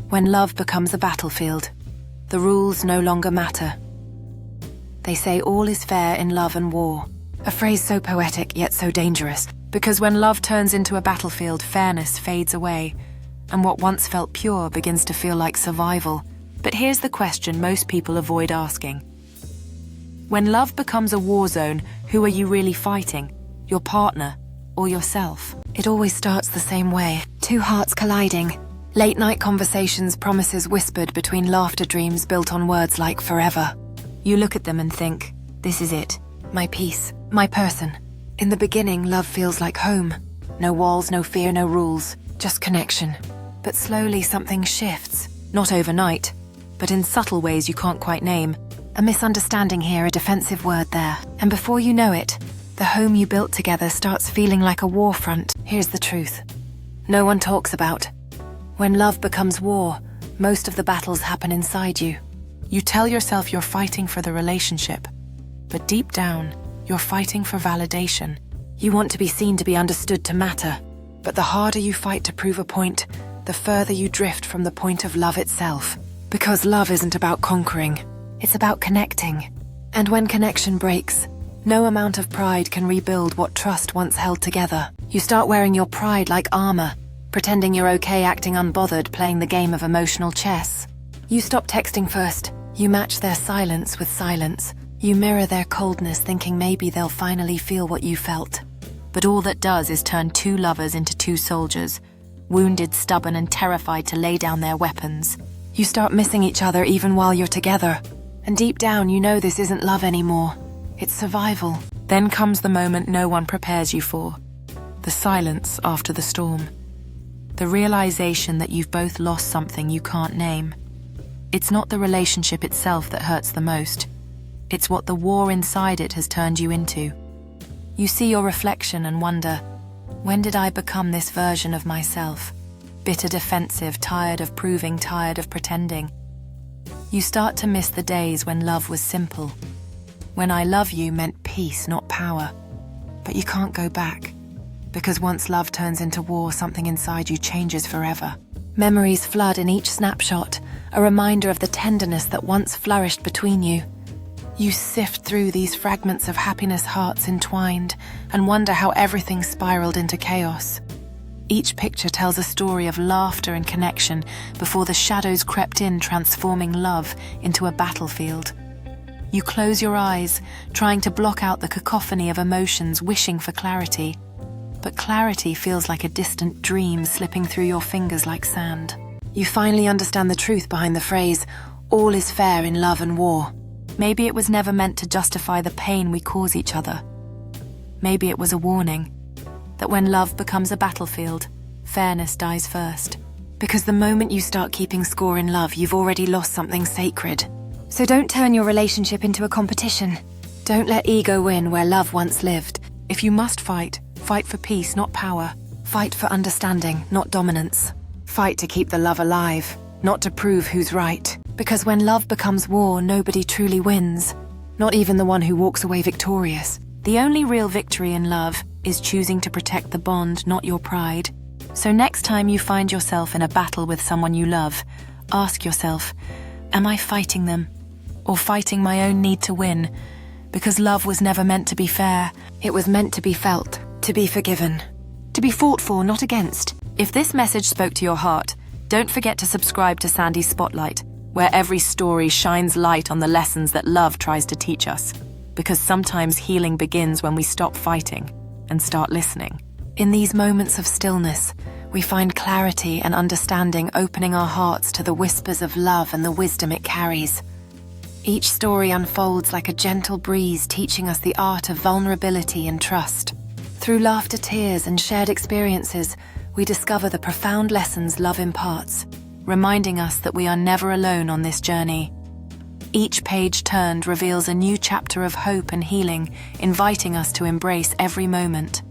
When love becomes a battlefield, the rules no longer matter. They say all is fair in love and war, a phrase so poetic yet so dangerous, because when love turns into a battlefield, fairness fades away, and what once felt pure begins to feel like survival. But here's the question most people avoid asking. When love becomes a war zone, who are you really fighting? Your partner or yourself? It always starts the same way. Two hearts colliding. Late-night conversations, promises whispered between laughter dreams built on words like forever. You look at them and think, this is it. My peace. My person. In the beginning, love feels like home. No walls, no fear, no rules. Just connection. But slowly something shifts. Not overnight, but in subtle ways you can't quite name. A misunderstanding here, a defensive word there. And before you know it, the home you built together starts feeling like a war front. Here's the truth. No one talks about. When love becomes war, most of the battles happen inside you. You tell yourself you're fighting for the relationship, but deep down, you're fighting for validation. You want to be seen, to be understood, to matter. But the harder you fight to prove a point, the further you drift from the point of love itself. Because love isn't about conquering, it's about connecting. And when connection breaks, no amount of pride can rebuild what trust once held together. You start wearing your pride like armor, pretending you're okay, acting unbothered, playing the game of emotional chess. You stop texting first. You match their silence with silence. You mirror their coldness, thinking maybe they'll finally feel what you felt. But all that does is turn two lovers into two soldiers, wounded, stubborn, and terrified to lay down their weapons. You start missing each other even while you're together. And deep down, you know this isn't love anymore. It's survival. Then comes the moment no one prepares you for. The silence after the storm. The realization that you've both lost something you can't name. It's not the relationship itself that hurts the most. It's what the war inside it has turned you into. You see your reflection and wonder, when did I become this version of myself? Bitter, defensive, tired of proving, tired of pretending. You start to miss the days when love was simple. When I love you meant peace, not power. But you can't go back. Because once love turns into war, something inside you changes forever. Memories flood in each snapshot, a reminder of the tenderness that once flourished between you. You sift through these fragments of happiness, hearts entwined, and wonder how everything spiraled into chaos. Each picture tells a story of laughter and connection before the shadows crept in, transforming love into a battlefield. You close your eyes, trying to block out the cacophony of emotions, wishing for clarity. But clarity feels like a distant dream slipping through your fingers like sand. You finally understand the truth behind the phrase, all is fair in love and war. Maybe it was never meant to justify the pain we cause each other. Maybe it was a warning that when love becomes a battlefield, fairness dies first. Because the moment you start keeping score in love, you've already lost something sacred. So don't turn your relationship into a competition. Don't let ego win where love once lived. If you must fight, fight for peace, not power. Fight for understanding, not dominance. Fight to keep the love alive, not to prove who's right. Because when love becomes war, nobody truly wins. Not even the one who walks away victorious. The only real victory in love is choosing to protect the bond, not your pride. So next time you find yourself in a battle with someone you love, ask yourself, am I fighting them? Or fighting my own need to win? Because love was never meant to be fair. It was meant to be felt, to be forgiven, to be fought for, not against. If this message spoke to your heart, don't forget to subscribe to Sandy's Spotlight, where every story shines light on the lessons that love tries to teach us. Because sometimes healing begins when we stop fighting and start listening. In these moments of stillness, we find clarity and understanding, opening our hearts to the whispers of love and the wisdom it carries. Each story unfolds like a gentle breeze, teaching us the art of vulnerability and trust. Through laughter, tears, and shared experiences, we discover the profound lessons love imparts, reminding us that we are never alone on this journey. Each page turned reveals a new chapter of hope and healing, inviting us to embrace every moment.